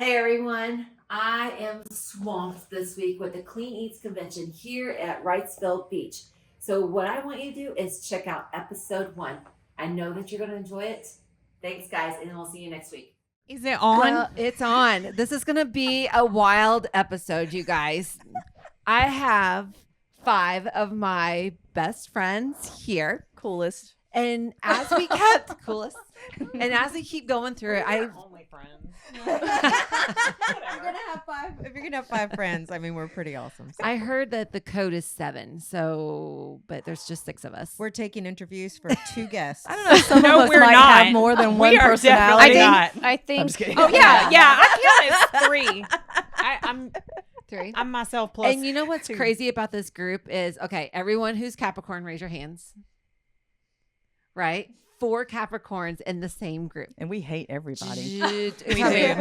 Hey everyone, I am swamped this week with the Clean Eats Convention here at Wrightsville Beach. So, what I want you to do is check out episode 1. I know that you're going to enjoy it. Thanks, guys, and we'll see you next week. Is it on? It's on. This is going to be a wild episode, you guys. I have 5 of my best friends here. Coolest. And as we kept coolest, and as we keep going through it, Only friends. If you're gonna have 5 friends, I mean, we're pretty awesome. So I heard that the code is 7. So, but there's just 6 of us. we're taking interviews for 2 guests. I don't know. Some No, of us we're might not. have more than We one are personality. definitely not. I think. I'm just kidding. Oh yeah. I count as 3. I'm 3. I'm myself plus. And you know what's 2. crazy about this group is, okay, everyone who's Capricorn, raise your hands. Right? 4 Capricorns in the same group. And we hate everybody. We do.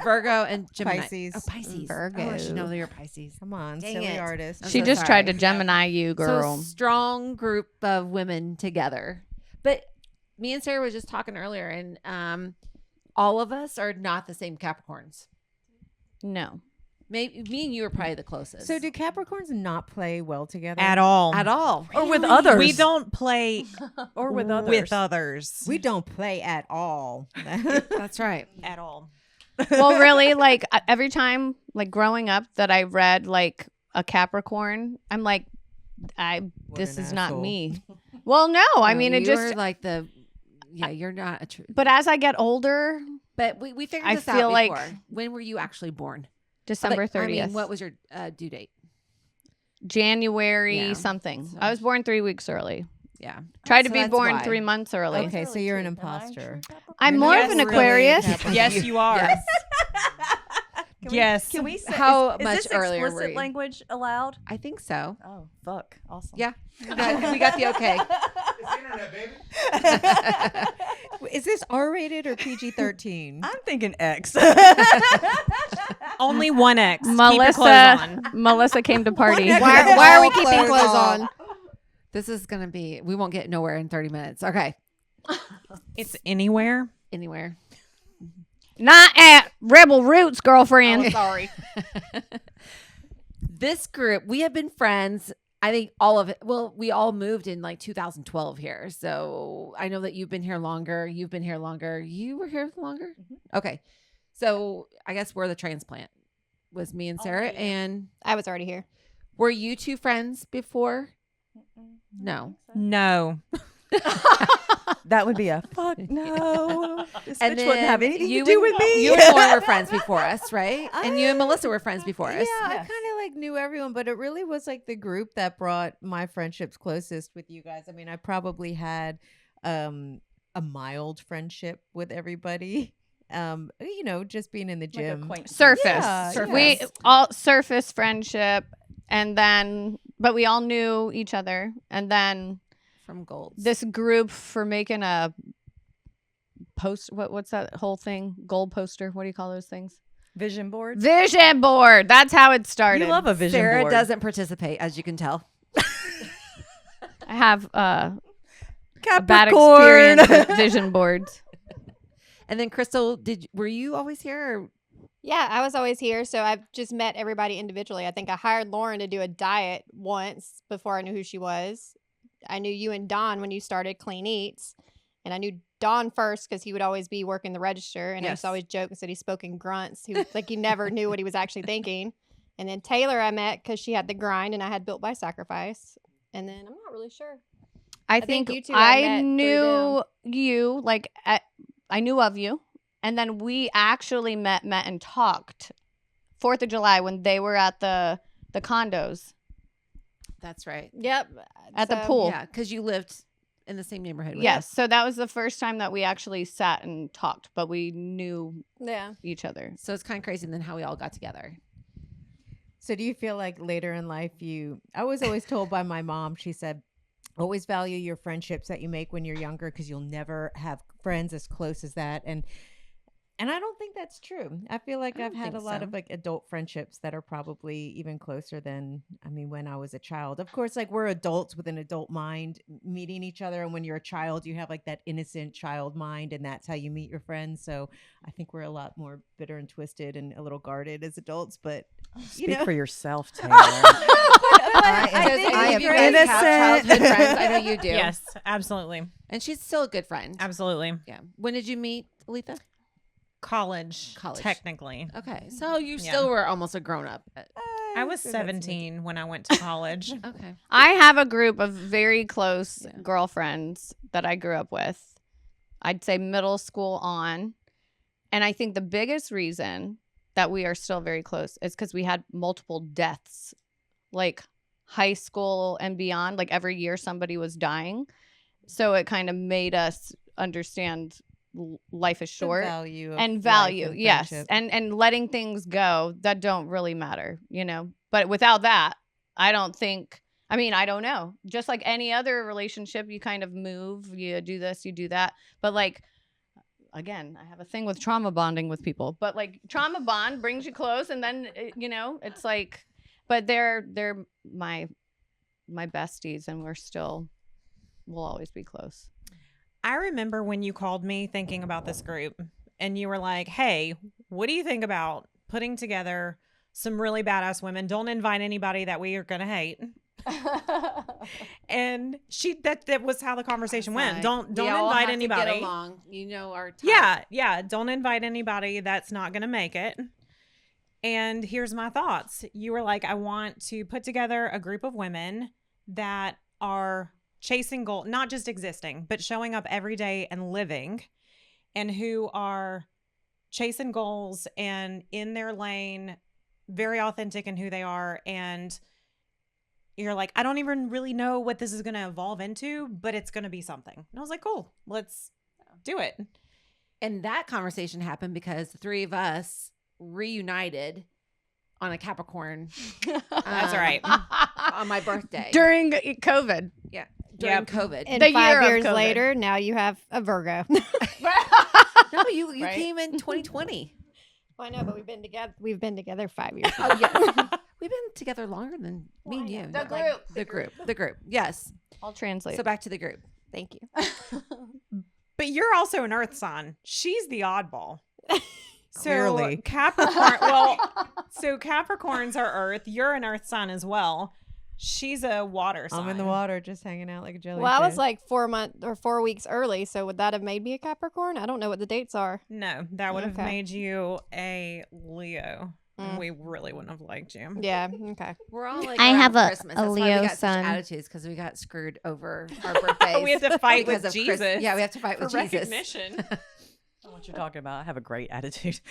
Virgo and Gemini. Pisces. Oh, Pisces. Virgo. Oh, I should know that you're Pisces. Come on, Dang silly it. artist. I'm She so just sorry. tried to Gemini you, girl. So strong group of women together. But me and Sarah was just talking earlier, and all of us are not the same Capricorns. No. Maybe me and you are probably the closest. So do Capricorns not play well together? At all. at all. Or with others. We don't play Or with others. with others. We don't play at all. That's right. at all. Well, really, like every time, like growing up, that I read like a Capricorn, I'm like, this an is not asshole. me. Well, no, I mean, it you just. are like the. Yeah, you're not a true. But as I get older, But we figured I this feel out like- before. When were you actually born? December Like, 30th, I mean, what was your due date? January Yeah. something. So- I was born 3 weeks early. Yeah. Tried to So be that's born why. 3 months early. Okay, so you're an imposter. I'm You're more not of an really Aquarius. Capricorn. Yes, you are. Yes. Yes. Can we say How is much this earlier were explicit you? language allowed? I think so. Oh, fuck. Awesome. Yeah. We got the okay. It's internet, baby. Is this R-rated or PG-13? I'm thinking X. Only one X. Keep your clothes on. Melissa came to party. One Why, X. why are we All keeping clothes clothes on. on? This is going to be, we won't get nowhere in 30 minutes. Okay. It's anywhere. Anywhere. Not at Rebel Roots, girlfriend. Sorry. This group, we have been friends. I think all of it. Well, we all moved in like 2012 here. So I know that you've been here longer. You've been here longer. You were here longer? Okay. So I guess we're the transplant. Was me and Sarah. yeah. And I was already here. were you 2 friends before? No. No. That would be a fuck no. This And bitch wouldn't have then anything you to do and- with me. You and Lauren were friends before us, right? And you and Melissa were friends before us. Yeah, I Yes. kind of like knew everyone, but it really was like the group that brought my friendships closest with you guys. I mean, I probably had a mild friendship with everybody. You know, just being in the gym. Surface. Yeah, We yes. all surface friendship, and then, but we all knew each other. And then From Golds. this group for making a post. What's that whole thing? Goal poster. What do you call those things? Vision boards. Vision board. That's how it started. You love a vision Sarah board. doesn't participate, as you can tell. I have a Capricorn. bad experience with vision boards. And then Crystal, were you always here? Or? Yeah, I was always here, so I've just met everybody individually. I think I hired Lauren to do a diet once before I knew who she was. I knew you and Don when you started Clean Eats, and I knew Don first because he would always be working the register, and I used Yes. to always joke and said he spoke in grunts. He was, like he never knew what he was actually thinking. And then Taylor I met because she had the grind, and I had Built by Sacrifice. And then I'm not really sure. I think think you two I met I through knew you, like, I knew of you. And then we actually met and talked 4th of July when they were at the condos That's right. Yep. at the pool. Yeah, because you lived in the same neighborhood. with Yes. us. So that was the first time that we actually sat and talked, but we knew Yeah. each other. So it's kind of crazy then how we all got together. So do you feel like later in life I was always told by my mom, she said, always value your friendships that you make when you're younger because you'll never have friends as close as that. And And I don't think that's true. I feel like I I've don't had a think lot so. of like adult friendships that are probably even closer than, I mean, when I was a child. Of course, like we're adults with an adult mind meeting each other. And when you're a child, you have like that innocent child mind, and that's how you meet your friends. So I think we're a lot more bitter and twisted and a little guarded as adults. But, Speak for yourself, Taylor. I am you guys have innocent. childhood friends. I know you do. Yes, absolutely. And she's still a good friend. Absolutely. Yeah. When did you meet Aletha? College, College. technically. Okay. So you Yeah. still were almost a grown up. I was 17 when I went to college. Okay. I have a group of very close Yeah. girlfriends that I grew up with. I'd say middle school on. And I think the biggest reason that we are still very close is because we had multiple deaths, like high school and beyond. Like every year somebody was dying. So it kind of made us understand life is short. Value of And life value, and yes, friendship. and letting things go that don't really matter, but without that, I don't know, just like any other relationship, you kind of move, you do this, you do that, but like again, I have a thing with trauma bonding with people, but like trauma bond brings you close, and then it's like, but they're my besties, and we'll always be close. I remember when you called me thinking about this group, and you were like, hey, what do you think about putting together some really badass women? Don't invite anybody that we are going to hate. And that was how the conversation went. Don't We all invite have to anybody. get along. Our type. Yeah. Don't invite anybody that's not going to make it. And here's my thoughts. You were like, I want to put together a group of women that are chasing goal, not just existing, but showing up every day and living, and who are chasing goals and in their lane, very authentic in who they are. And you're like, I don't even really know what this is going to evolve into, but it's going to be something. And I was like, cool, let's do it. And that conversation happened because the three of us reunited on a Capricorn. That's right. On my birthday. During COVID. During Yep. COVID. And The 5 year of years COVID. later, now you have a Virgo. No, you Right? came in 2020. Well, I know, but we've been together. We've been together 5 years. Oh, yes. We've been together longer than me and you. The but, group. The group. Yes. I'll translate. So back to the group. Thank you. But you're also an earth sign. She's the oddball. Clearly. So Capricorns are earth. You're an earth sign as well. She's a water sign. I'm in the water just hanging out like a jellyfish. Well, I was like 4 weeks early, so would that have made me a Capricorn? I don't know what the dates are. No, that would have Okay. made you a Leo. Mm. We really wouldn't have liked you. Yeah. Okay. We're all like I around have a Christmas. That's why we Leo got such sun. attitudes because we got screwed over our birthdays. We had to fight because with of Jesus. Yeah, we have to fight For with Jesus. recognition. I know what you're talking about. I have a great attitude.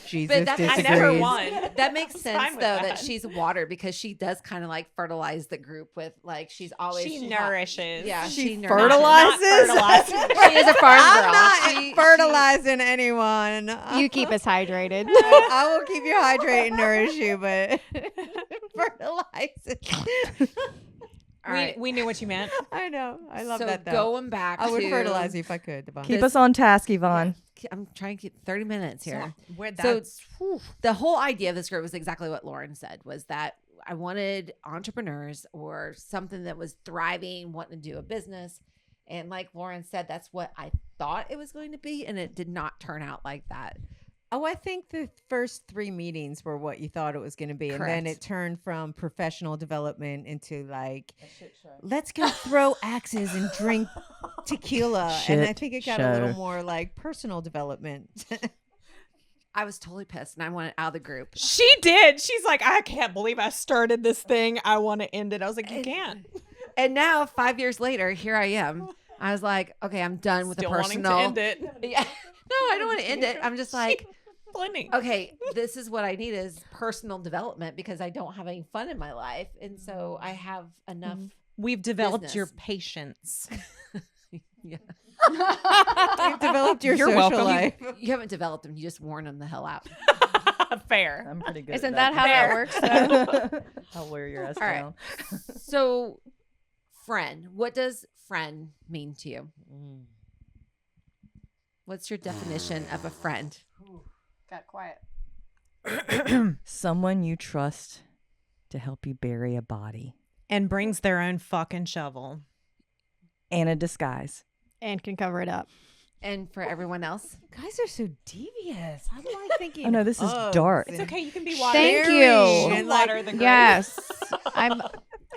Jesus that- I disagrees. never won. That makes fine sense with though that that. she's water because she does kind of like fertilize the group with like she's always She nourishes. Yeah, She nourishes. fertilizes? Not She is a farm girl. I'm not She- fertilizing anyone. You keep us hydrated. I will keep you hydrated and nourish you, but fertilize. All right. We knew what you meant. I know. I love so that though. going back I would to, fertilize you if I could. Devon. Keep us on task, Yvonne. I'm trying to keep 30 minutes here. Where So the whole idea of this group was exactly what Lauren said, was that I wanted entrepreneurs or something that was thriving, wanting to do a business. And like Lauren said, that's what I thought it was going to be. And it did not turn out like that. Oh, I think the first 3 meetings were what you thought it was going to be. And then Correct. it turned from professional development into like, let's go throw axes and drink tequila. And I Shit think it got a little show. more like personal development. I was totally pissed and I wanted out of the group. She did. She's like, I can't believe I started this thing. I want to end it. I was like, you can't. And now 5 years later, here I am. I was like, okay, I'm done with Still the wanting personal. to end it. Yeah. No, I don't want to end it. I'm just like, Plenty. okay, this is what I need is personal development because I don't have any fun in my life. And so I have enough. We've developed business. your patience. Yeah. You've developed your You're social welcome. life. You haven't developed them. You just worn them the hell out. Fair. I'm pretty good. Isn't at that how that works? Though? I'll wear your ass All right. down. So, friend, what does friend mean to you? What's your definition of a friend? Got quiet. Someone you trust to help you bury a body. And brings their own fucking shovel. And a disguise. And can cover it up. And for everyone else, Guys are so devious. I'm like thinking. Oh, no, this is hugs dark. It's and okay. You can be water. Thank sharing you. and, like, Water the grave. Yes. I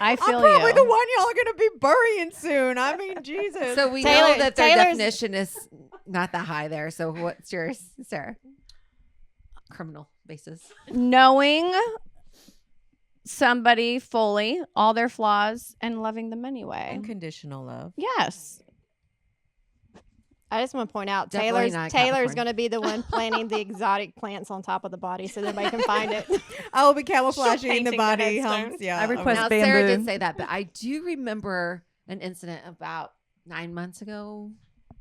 I'm feel probably you. the one y'all are gonna be burying soon. I mean, Jesus. so we Taylor- know that their Taylor's- definition is not that high there. So what's yours, Sarah? Criminal basis. Knowing somebody fully, all their flaws, and loving them anyway. Unconditional love. Yes. I just want to point out Definitely not Taylor's Capricorn. going to be the one planting the exotic plants on top of the body so nobody can find it. I will be camouflaging the painting the body headstone. humps. Yeah. I request Now bamboo. Sarah did say that, but I do remember an incident about 9 months ago.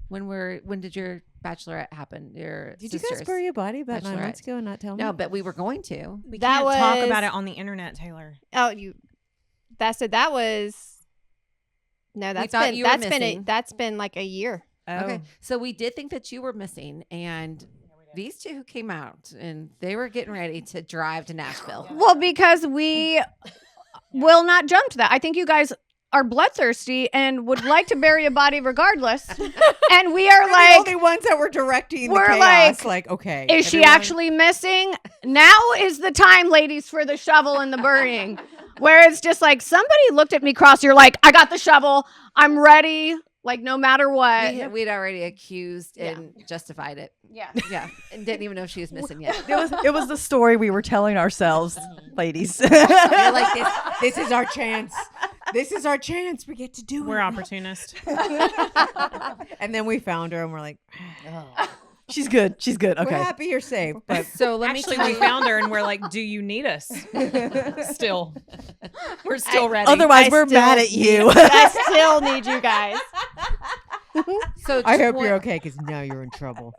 When did your bachelorette happen? Your Did you sister's? guys bury a body about 9 months Bachelorette. ago and not tell me? No, but we were going to. We That can't talk was- about it on the internet, Taylor. Oh, that was. No, thought you were missing. that's been like a year. Okay, so we did think that you were missing, and these two came out, and they were getting ready to drive to Nashville. Well, because we will not jump to that. I think you guys are bloodthirsty and would like to bury a body regardless. And we are We're the like, only ones that were directing the we're chaos. like, Like, okay. is she everyone- actually missing? Now is the time, ladies, for the shovel and the burying. Where it's just like somebody looked at me cross. You're like, I got the shovel. I'm ready. Like no matter what. We'd already accused Yeah. and justified it. Yeah. Yeah, and didn't even know if she was missing yet. It was the story we were telling ourselves, ladies. You're like, This is our chance. This is our chance. We get to do We're it. opportunists. And then we found her and we're like, She's good. She's good. we're Okay. happy you're safe. But so let me Actually, tell we you. found her and we're like, do you need us? Still. We're still ready. Otherwise, I we're still mad at you. I still need you guys. So I hope twen- you're okay because now you're in trouble.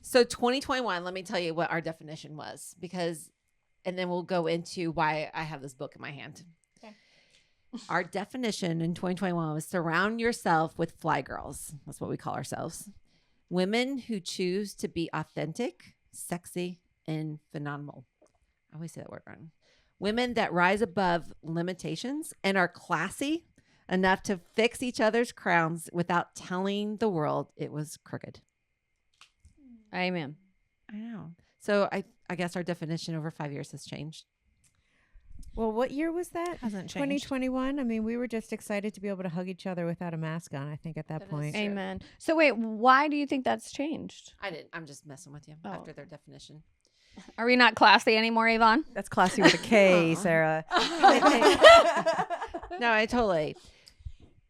So 2021, let me tell you what our definition was, because, and then we'll go into why I have this book in my hand. Okay. Our definition in 2021 was surround yourself with fly girls. That's what we call ourselves. Women who choose to be authentic, sexy, and phenomenal. I always say that word wrong. Women that rise above limitations and are classy enough to fix each other's crowns without telling the world it was crooked. Amen. I know. So I guess our definition over 5 years has changed. Well, what year was that? Hasn't changed. 2021. I mean, we were just excited to be able to hug each other without a mask on, I think, at that That is point. true. Amen. So wait, why do you think that's changed? I didn't. I'm just messing with you Oh. after their definition. Are we not classy anymore, Yvonne? That's classy with a K, Aw. Sarah. No, I totally.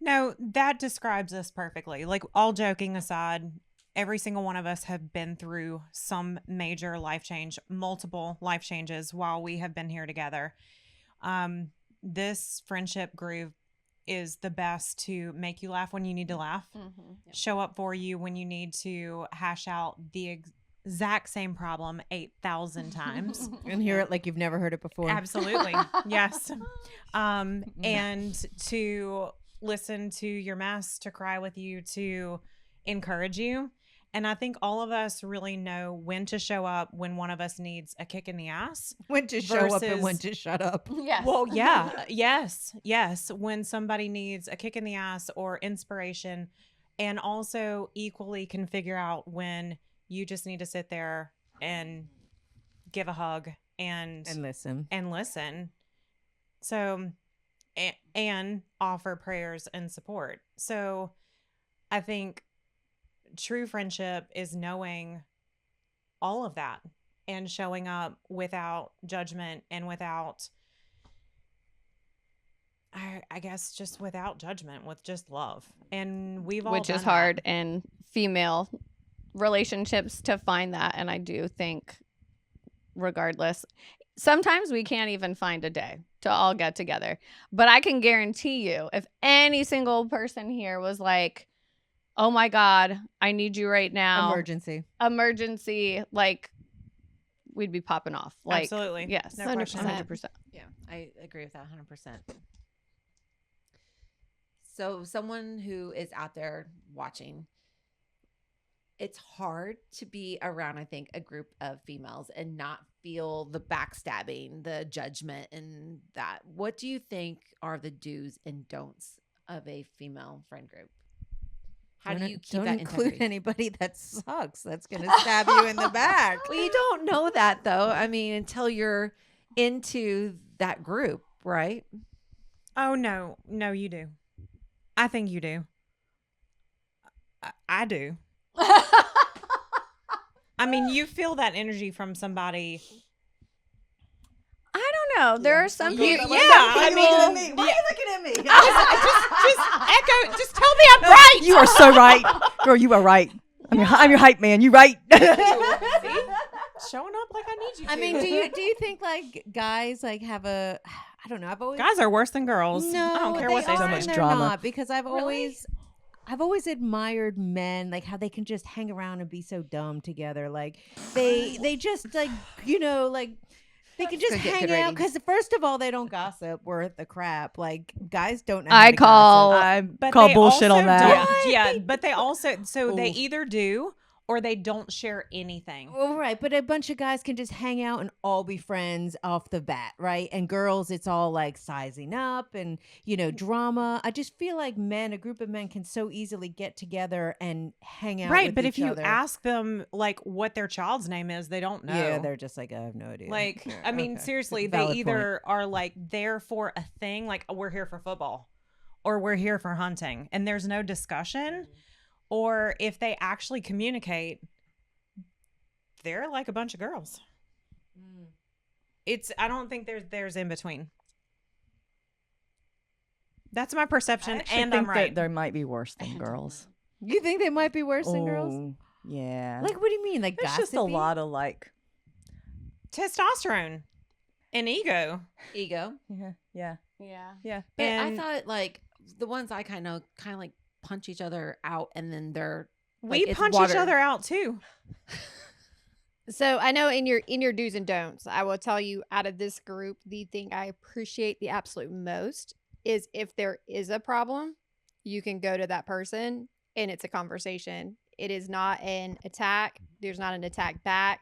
No, that describes us perfectly. Like, all joking aside, every single one of us have been through some major life change, multiple life changes while we have been here together. This friendship group is the best to make you laugh when you need to laugh, show up for you when you need to hash out the exact same problem 8,000 times. And hear it like you've never heard it before. Absolutely. Yes. And to listen to your mess, to cry with you, to encourage you. And I think all of us really know when to show up when one of us needs a kick in the ass. When to show up and versus- when to shut up. Yes. Well, yeah. Yes. When somebody needs a kick in the ass or inspiration, and also equally can figure out when you just need to sit there and give a hug and listen. listen. So, and offer prayers and support. So, I think true friendship is knowing all of that and showing up without judgment and without, I guess, just without judgment, with just love. And we've all Which is done that. hard in female relationships to find that. And I do think, regardless, sometimes we can't even find a day to all get together. But I can guarantee you, if any single person here was like, oh my God, I need you right now. Emergency. Like, we'd be popping off. Like, Absolutely. Yes. No 100%. question. 100%. Yeah, I agree with that 100%. So, someone who is out there watching, it's hard to be around, I think, a group of females and not feel the backstabbing, the judgment, and that. What do you think are the do's and don'ts of a female friend group? How do you keep don't that include integrity? anybody that sucks? That's gonna stab you in the back. Well, you don't know that though. I mean, until you're into that group, right? Oh no, you do. I think you do. I do. I mean, you feel that energy from somebody. I don't know. There are some You- people. yeah, I mean, Why are you looking at me? just echo. Just tell me I'm right. You are so right, girl. You are right. I'm your hype man. You right. See? Showing up like I need you. I to. mean, do you think like guys like have a I don't know. I've always guys are worse than girls. No, I don't care they what they are So say. much and they're drama. not, because I've always admired men, like how they can just hang around and be so dumb together. Like they just like like they can just gonna get hang good out ratings. because first of all they don't gossip worth the crap. Like guys don't know. I how to call- gossip. I But call they bullshit also on that. don't- Yeah, but they also they Oof. either do or they don't share anything. Well, right, but a bunch of guys can just hang out and all be friends off the bat, right? And girls, it's all like sizing up and drama. I just feel like a group of men can so easily get together and hang out. Right, with but if each you other. ask them like what their child's name is, they don't know. yeah, they're just like, I have no idea. like, Yeah, I mean, okay. seriously, Valid they point. either are like there for a thing, like we're here for football, or we're here for hunting, and there's no discussion. Or if they actually communicate, they're like a bunch of girls. I don't think there's in between. That's my perception, and I'm think right. that there might be worse than girls. You think they might be worse than girls? Oh, yeah. Like, what do you mean? Like, There's just a gossipy? lot of like. Testosterone and ego. Ego. Yeah. Yeah. But And- I thought like the ones I kind of like punch each other out, and then they're We like, it's punch each water. other out too. So I know in your do's and don'ts, I will tell you out of this group, the thing I appreciate the absolute most is if there is a problem, you can go to that person and it's a conversation. It is not an attack. There's not an attack back.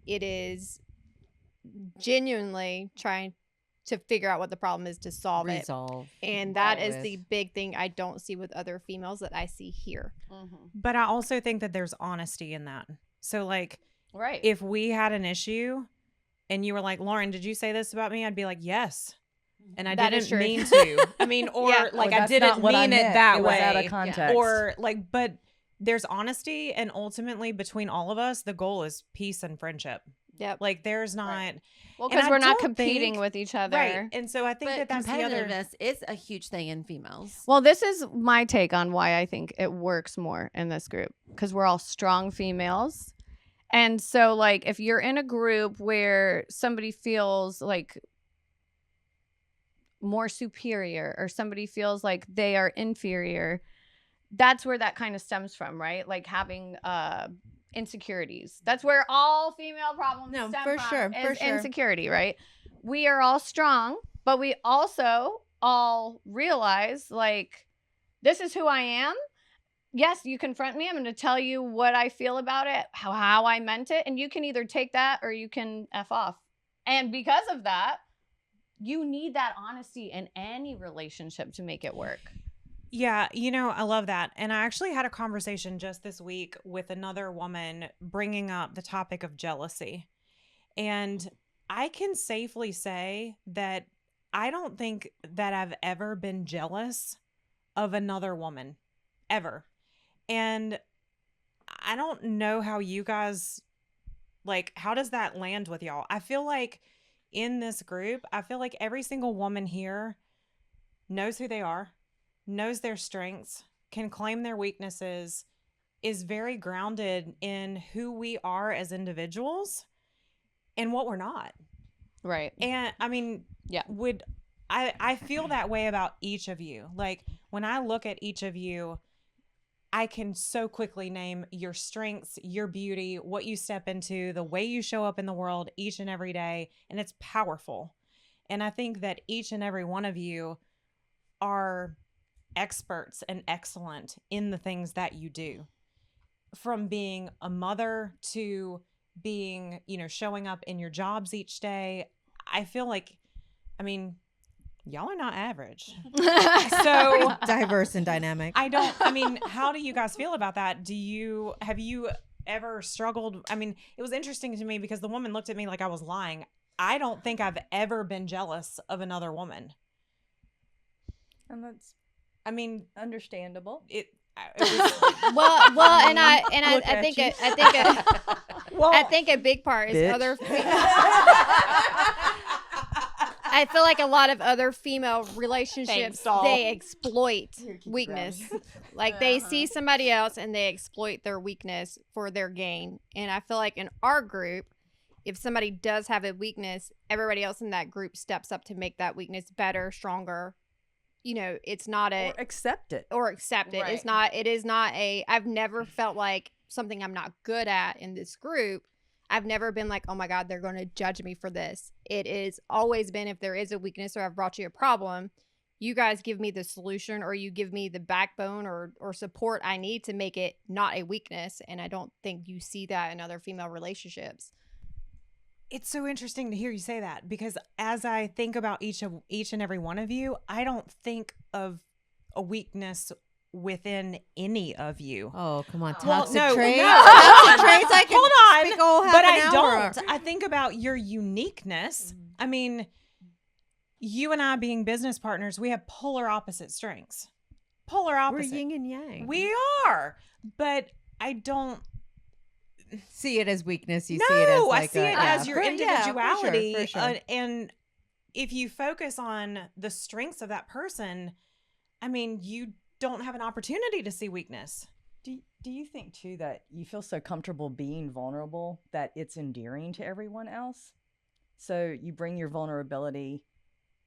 It is genuinely trying to figure out what the problem is to solve it. Resolve. And that Right. is the big thing I don't see with other females that I see here. But I also think that there's honesty in that. So like Right. if we had an issue and you were like, Lauren, did you say this about me? I'd be like, yes. And I That is didn't true. mean to. I mean, or Yeah. like Or I that's didn't not what I mean it meant. that It was way. out of context. Or like, but there's honesty, and ultimately between all of us, the goal is peace and friendship. Yep. Like there's not Well, and because I we're not don't competing think- with each other. right. And so I think But that that's the other. competitiveness is a huge thing in females. Well, this is my take on why I think it works more in this group, because we're all strong females. And so, like, if you're in a group where somebody feels like more superior or somebody feels like they are inferior, that's where that kind of stems from, right? Like having insecurities. That's where all female problems No, stem for from, sure, for is sure. insecurity, right? We are all strong, but we also all realize, like, this is who I am. Yes, you confront me. I'm going to tell you what I feel about it, how I meant it. And you can either take that or you can F off. And because of that, you need that honesty in any relationship to make it work. Yeah, I love that. And I actually had a conversation just this week with another woman bringing up the topic of jealousy. And I can safely say that I don't think that I've ever been jealous of another woman, ever. And I don't know how you guys, like, how does that land with y'all? I feel like in this group, I feel like every single woman here knows who they are, knows their strengths, can claim their weaknesses, is very grounded in who we are as individuals and what we're not. Right. And I mean, Yeah. I feel that way about each of you. Like when I look at each of you, I can so quickly name your strengths, your beauty, what you step into, the way you show up in the world each and every day, and it's powerful. And I think that each and every one of you are experts and excellent in the things that you do. from being a mother to being, showing up in your jobs each day. I feel like, I mean, y'all are not average. So Diverse and dynamic. how do you guys feel about that? Have you ever struggled? I mean, it was interesting to me because the woman looked at me like I was lying. I don't think I've ever been jealous of another woman. And that's well, understandable. Well, and I Look at think you. I think a big part is Bitch. other. I feel like a lot of other female relationships they exploit weakness. Like they see somebody else and they exploit their weakness for their gain. And I feel like in our group, if somebody does have a weakness, everybody else in that group steps up to make that weakness better, stronger. It's not Or accept it. Right. It is not I've never felt like something I'm not good at in this group. I've never been like, oh my God, they're going to judge me for this. It is always been, if there is a weakness or I've brought you a problem, you guys give me the solution or you give me the backbone or support I need to make it not a weakness. And I don't think you see that in other female relationships. it's so interesting to hear you say that, because as I think about each and every one of you, I don't think of a weakness within any of you. Oh, come on. Well, Toxic no, traits. no. Toxic traits. I can Hold on, speak a whole half but an I hour. don't. I think about your uniqueness. I mean, you and I being business partners, we have polar opposite strengths. Polar We're opposite. yin and yang. We are, but I don't see it as weakness. You no, see it as like I see it as your individuality. For sure. And if you focus on the strengths of that person, I mean, you don't have an opportunity to see weakness. Do you think too that you feel so comfortable being vulnerable that it's endearing to everyone else? So you bring your vulnerability,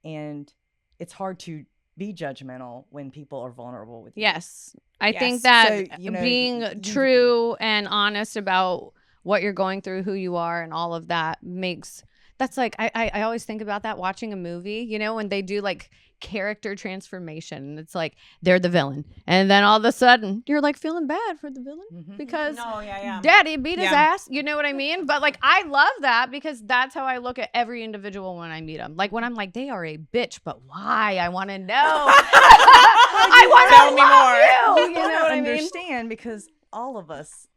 and it's hard to be judgmental when people are vulnerable with you. Yes. I Yes. think that So, you know, being you- true and honest about what you're going through, who you are, and all of that makes that's like I always think about that watching a movie, you know, when they do like character transformation. It's like they're the villain, and then all of a sudden you're like feeling bad for the villain Mhm. because yeah. daddy beat his Yeah. ass. You know what I mean? But like I love that because that's how I look at every individual when I meet them. Like when I'm like, they are a bitch, but why? I want to know. I want Tell to me more. You You know what I mean? understand, because all of us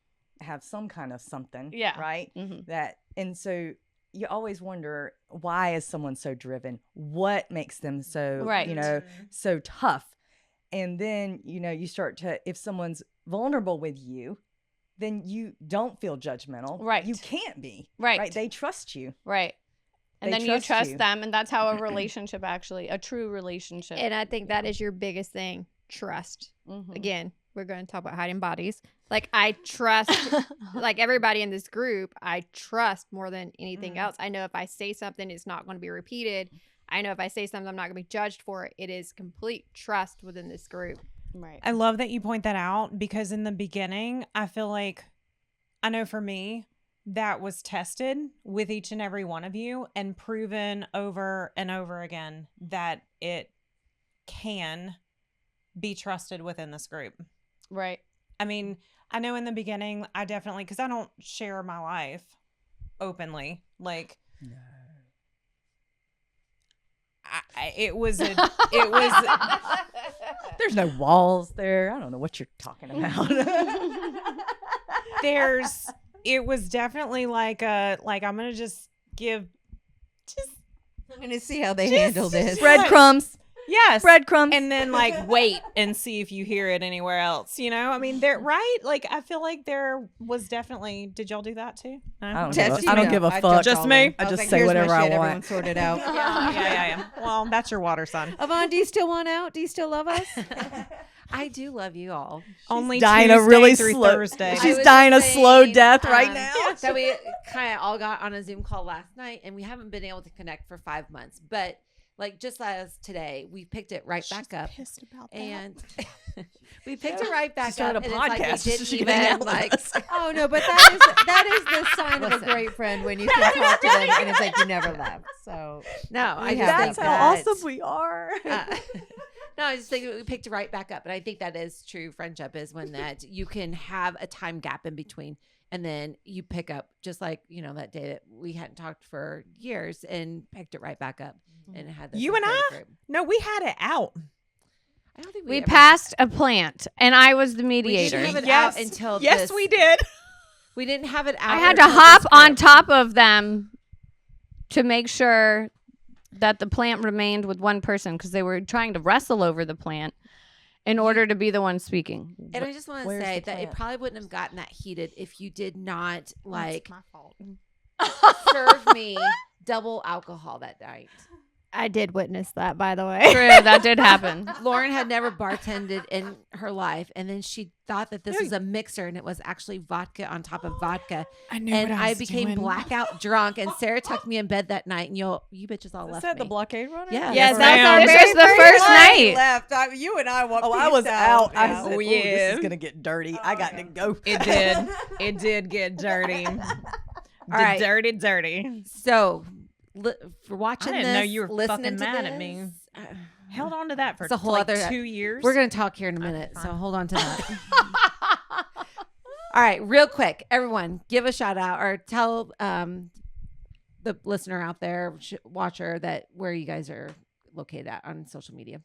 have some kind of something, Yeah. right? Mhm. And so you always wonder, why is someone so driven? What makes them so, Right. so tough? And then, you start to, if someone's vulnerable with you, then you don't feel judgmental. Right. You can't be. Right. They trust you. Right. And They then you trust you. them, and that's how a relationship a true relationship. And I think that is your biggest thing, trust. Mhm. Again, we're going to talk about hiding bodies. Like I trust, like everybody in this group, I trust more than anything else. I know if I say something, it's not going to be repeated. I know if I say something, I'm not going to be judged for it. It is complete trust within this group. Right. I love that you point that out, because in the beginning, I feel like, I know for me, that was tested with each and every one of you and proven over and over again that it can be trusted within this group. Right. I mean, I know in the beginning, I definitely, because I don't share my life openly. Like, it was There's no walls there. I don't know what you're talking about. it was definitely like I'm gonna just give I'm going to see how they handle this. Breadcrumbs. yes Breadcrumbs. and then like wait and see if you hear it anywhere else, I mean, there, right? Like I feel like there was definitely, did y'all do that too? No? I don't Test give you a- I don't out. give a I fuck. jumped Just all me? in. I was just like, say here's my whatever I shit, want. Everyone sorted out. yeah. Well, that's your water, son. Yvonne, do you still want out? Do you still love us? I do love you all. Only dying a Tuesday really through slow- Thursday. I She's was dying a just slow saying, death right now. So we kind of all got on a Zoom call last night, and we haven't been able to connect for 5 months. But like just as today, we picked it right back up, Pissed about that. and we picked it right back started up. a and it's like we podcast so didn't she can even yell at like. us. Oh no, but that is the sign of a Listen. great friend when you can talk to them and it's like you never left. So No, I We just have think That's how that, awesome we are. uh, No, I just think we picked it right back up. And I think that is true friendship is when that you can have a time gap in between and then you pick up just like, that day that we hadn't talked for years and picked it right back up and had this You and great I? group. No, we had it out. I don't think We ever- passed a plant, and I was the We didn't mediator. have it Yes. out until Yes, this- we did. We didn't have it out. I had to until hop this on group. top of them to make sure that the plant remained with one person because they were trying to wrestle over the plant in order to be the one speaking. And I just want to Where's say the that it plant? probably wouldn't have gotten that heated if you did not like my fault. serve me double alcohol that night. I did witness that, by the way. True, that did happen. Lauren had never bartended in her life, and then she thought that this was a mixer, and it was actually vodka on top of vodka. I knew And I became blackout drunk, and Sarah tucked me in bed that night, and you bitches all Is left that me. the blockade runner? Yeah, Yes, that's ma'am. right. This was the first night. Left. You and I walked. Oh, I was out. I said, Oh, "Ooh, yeah. this is gonna get dirty. I got to go." It did. It did get dirty. right. Dirty. So, for watching I didn't this, know you were listening fucking to mad at me. this, Held on to that for It's a whole like other- 2 years. we're going to talk here in a minute, Okay, so fine. hold on to that. All right, real quick, everyone, give a shout out or tell the listener out there, watcher, that where you guys are located at on social media.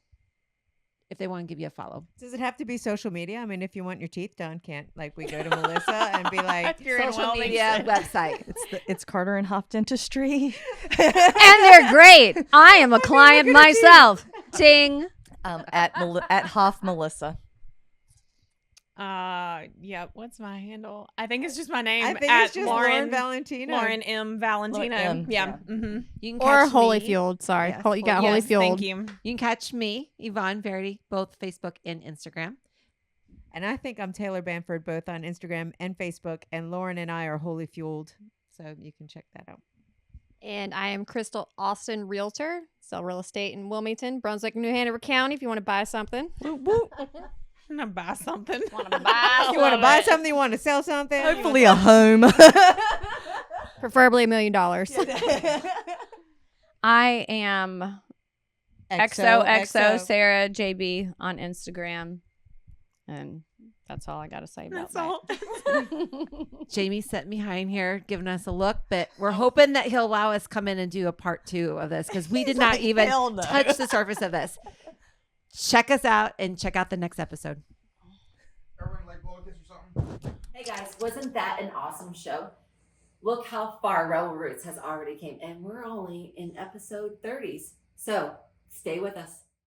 If they want to give you a follow. Does it have to be social media? I mean, if you want your teeth done, can't like we go to Melissa and be like, You're in Social Wilmington. media website. It's Carter and Hoff Dentistry. And they're great. I am a client myself. Ting. At Hoff Melissa. Yeah. What's my handle? I think it's just my name. I think at it's just Lauren Valentino. Lauren M. Valentino. M, yeah. yeah. Mm-hmm. You can Or catch me. Holyfield. Sorry. Yes, You got Yes, Holyfield. thank you. You can catch me, Yvonne Verity, both Facebook and Instagram. And I think I'm Taylor Bamford, both on Instagram and Facebook. And Lauren and I are Holy Fueled. So you can check that out. And I am Crystal Austin, realtor. Sell real estate in Wilmington, Brunswick, New Hanover County if you want to buy something. I'm gonna buy something. You want to buy You want to buy something? You want to sell something? Hopefully a home. Preferably $1 million. I am XOXO Sarah JB on Instagram. And that's all I got to say about That's all. that. Jamie sitting behind here giving us a look, but we're hoping that he'll allow us come in and do a part 2 of this because we did not even hell no. touch the surface of this. Check us out and check out the next episode. Everyone like blow a kiss or something? Hey guys, wasn't that an awesome show? Look how far Rebel Roots has already came, and we're only in episode 30s. So stay with us.